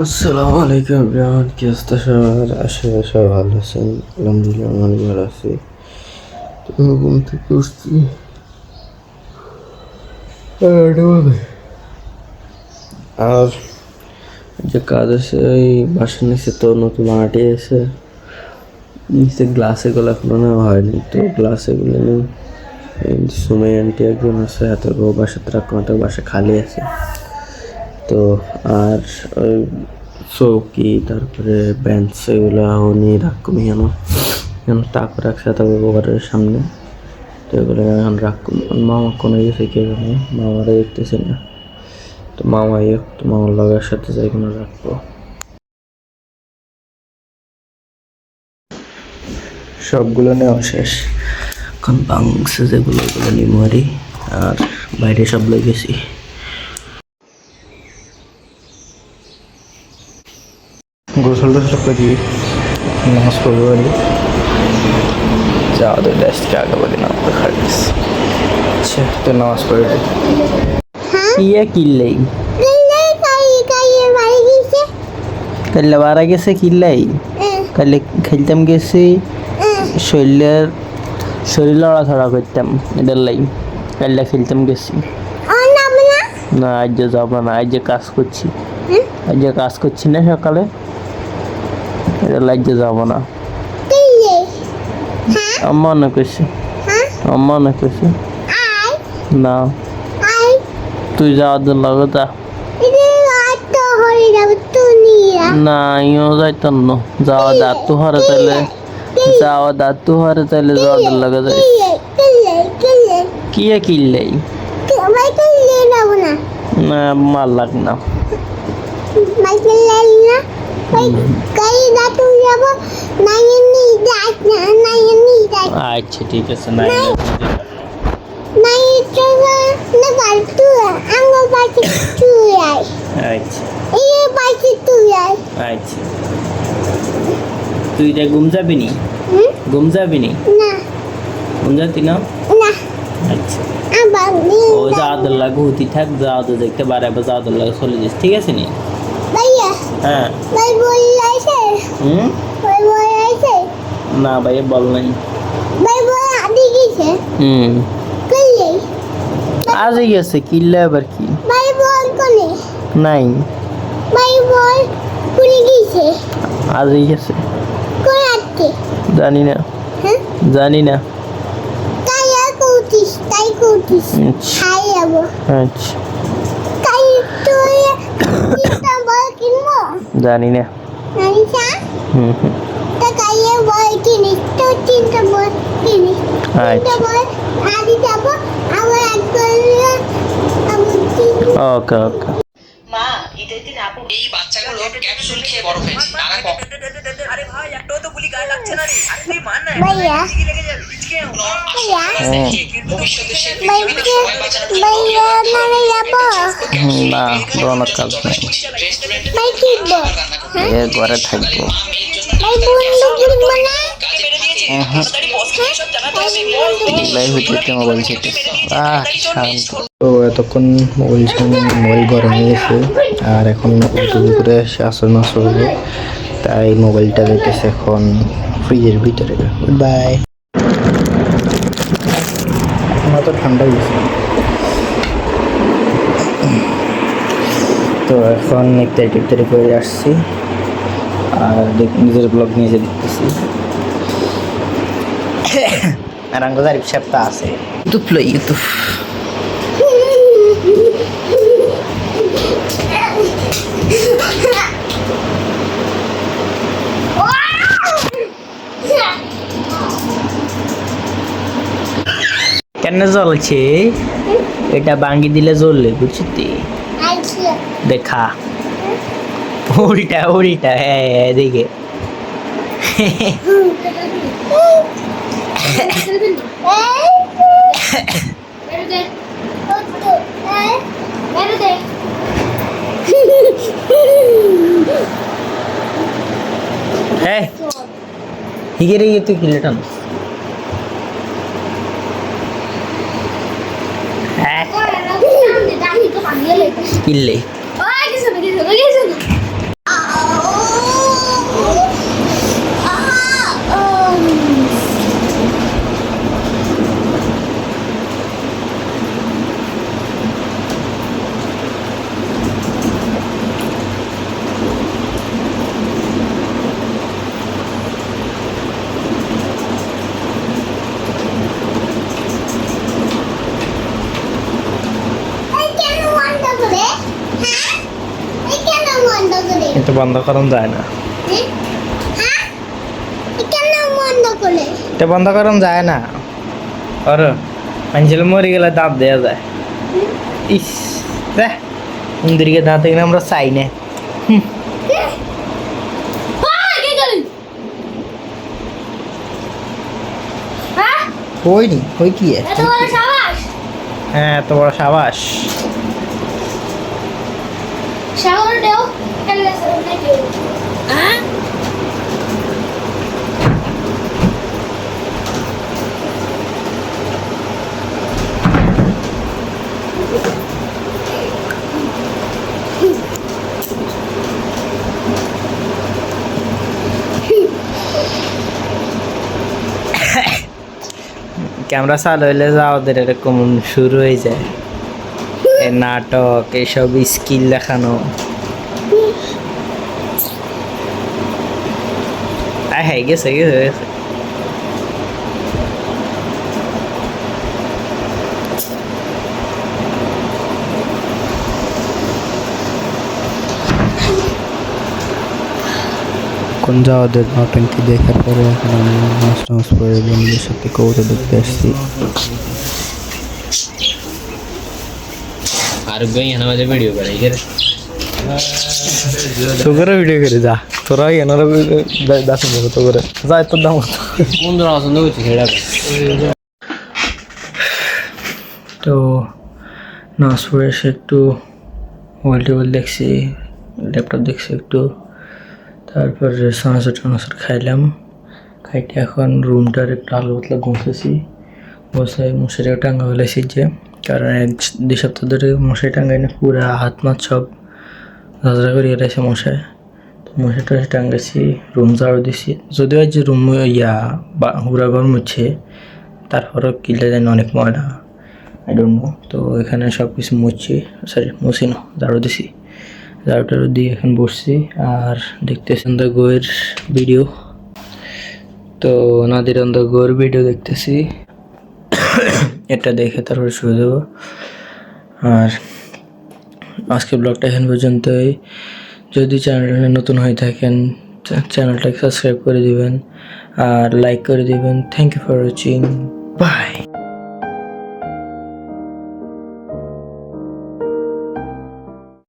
আসসালামু আলাইকুম এভরিওয়ান, কি অবস্থা সবার? আশা করি সবাই ভালো আছেন। আলহামদুলিল্লাহ আমি অনেক ভালো আছি। তো ঘুম থেকে উঠছি 11টা বাজে। আর যে কাজ আছে ওই বাসার নিচে তো নতুন আর্টি আছে, নিচে গ্লাস এগুলো এখনো নেওয়া হয়নি, তো গ্লাস এগুলো নেই। সুমাই আন্টি একজন আছে, এত বাসাতে রাখুন, বাসা খালি আছে। তো আর ওই চৌকি তারপরে বেঞ্চ এগুলো উনি রাখুন যেন টাকা রাখছে তারপর ঘরের সামনে। তো এগুলো এখন রাখুন। মামা কোনো গেছে কে জানে, মামারা দেখতেছে না। তো মামাই একটু মামার লগার সাথে যাই কোনো রাখবো। সবগুলো নেওয়া শেষ, এখন বাংসে যেগুলো ওগুলো নিমারি আর বাইরে সব লই গেছি। গোসল টোসল করি, নামাজ পড়বো বলি, যাওয়া তো দেশকে আগে বলি না খাইস। আচ্ছা তো নামাজ পড়ে ইয়ে কিনলেই কাল্লা বারা গেছে কিনলাই কালে খেলতাম গেছি, শরীর লড়াছড়া করতাম এটার লাই কাল্লা খেলতাম গেছি। না আজ যাবো না, আজ কাজ করছি, আজ কাজ করছি না সকালে, এটা লাইজে যাবো না। আম্মা না কইছে, আম্মা না কইছে না, তুই যাওয়ার জন্য যা না, ইও যাইতাম না, যাওয়া দাঁতু হারে তাইলে যাওয়া দাঁতু হারে তাইলে যাওয়ার লাগে যাই কি কিনলেই না মার লাগ না। আচ্ছা ঠিক আছে, নাই আচ্ছা তুই যা ঘুম যাবি নি, ঘুম যাবি নি, ঘুম যাতি না। আচ্ছা ও যাওয়াদুল্লাহ ঘুরতি থাক, যাওয়াদু দেখতে বারে যাওয়াদুল্লাহ চলে যাস, ঠিক আছে নি? হ্যাঁ না ভাইয়া বল নাই, আজই গেছে কিনলে আবার কি নাই, আজই গেছে জানি না, জানি না। জানি না। ওকে ওকে মা ঈদের দিন আপু এই বাচ্চাগুলো ক্যাপসুল খেয়ে বড় হয়েছে তারা আরে ভাই একটাও তো গুলি গায়ে লাগছে না রে, আরে তুই মান না ভাইয়া কি লেগে যাবে আজকে ভবিষ্যতে সে পৃথিবীতে সময় বাঁচানোর জন্য না রৌনক কাজ নাই, এ ঘরে থাকবো। তো এতক্ষণ মোবাইল গরম হয়ে গেছে, আর এখন দুপুরে আসর মাস হবে, তাই মোবাইলটা দেখতেছে এখন ফ্রিজের ভিতরে। বাই, এখন তো ঠান্ডা গেছে। তো এখন ইফতারি করে আসছি, আর নিজের ব্লগ নিজে দেখতেছি। আর আঙ্গুল রিক্সাটা আছে ইউটিউব কেন জ্বলছে, এটা ভাঙ্গি দিলে জ্বললে বুঝছি দেখা উল্টা উল্টা। হ্যাঁ এদিকে হিগেরে তুই কিলেটান কিনলে এটা বন্ধ করানো যায় না, এটা বন্ধ করানো যায় না। আর মানুষের মরে গেলে দাঁত দেওয়া যায়। ইস দেখ মন্দিরকে দাঁত এখানে আমরা চাই না। হয়নি হই কি হ্যাঁ এত বড় সাবাস। ক্যামেরা চালু হইলে যা ওদের এরকম শুরু হয়ে যায়, এই নাটক এইসব স্কিল দেখানো। হ্যাঁ গেছে গেছে গেছে। কোন ওদের নটঙ্কি দেখার পরে এখন আমি নাচ নাচ করে বন্ধুদের সাথে কৌতো দেখতে আসছি। আর গই আমাদের ভিডিও করে তোকে ভিডিও করে যা, তোরা এনারা দাস তো করে যা তোর দাম বন্ধুরা পছন্দ করছি সেটা। তো নাচ পড়ে এসে একটু মোবাইল টোবাইল দেখছি, ল্যাপটপ দেখছি একটু, তারপর সানাসুর টানাসুর খাইলাম। খাইতে এখন রুমটার একটু আলো পাতলা ঘুমতেছি, বসে মশারিও টাঙ্গা ফেলেছি যে, কারণ 1-2 সপ্তাহ ধরে মশারি টাঙ্গাই না, পুরা হাত মাত সব ঝাঁঝরা করে এলাইছে মশায়। তো মশারি টশারি টাঙ্গাইছি, রুম ঝাড়ু দিছি, যদিও আজ যে রুম বা হুরা ঘর মুছে, তারপরও কিলে যায় অনেক ময়লা, আই ডোন্ট নো। তো এখানে সব কিছু মুছি না, ঝাড়ু দিছি, ঝাড়ু টাড়ু দিয়ে এখন বসছি আর দেখতেছেন দ্য গোয়ের ভিডিও। তো নাদির অন দ্য গোয়ের ভিডিও দেখতেছি, এটা দেখে তারপরে শুয়ে দেবো। আর আজকের ব্লগটা এখন পর্যন্তই। যদি চ্যানেলটা নতুন হয়ে থাকেন চ্যানেলটাকে সাবস্ক্রাইব করে দিবেন আর লাইক করে দিবেন। Thank you for watching, by.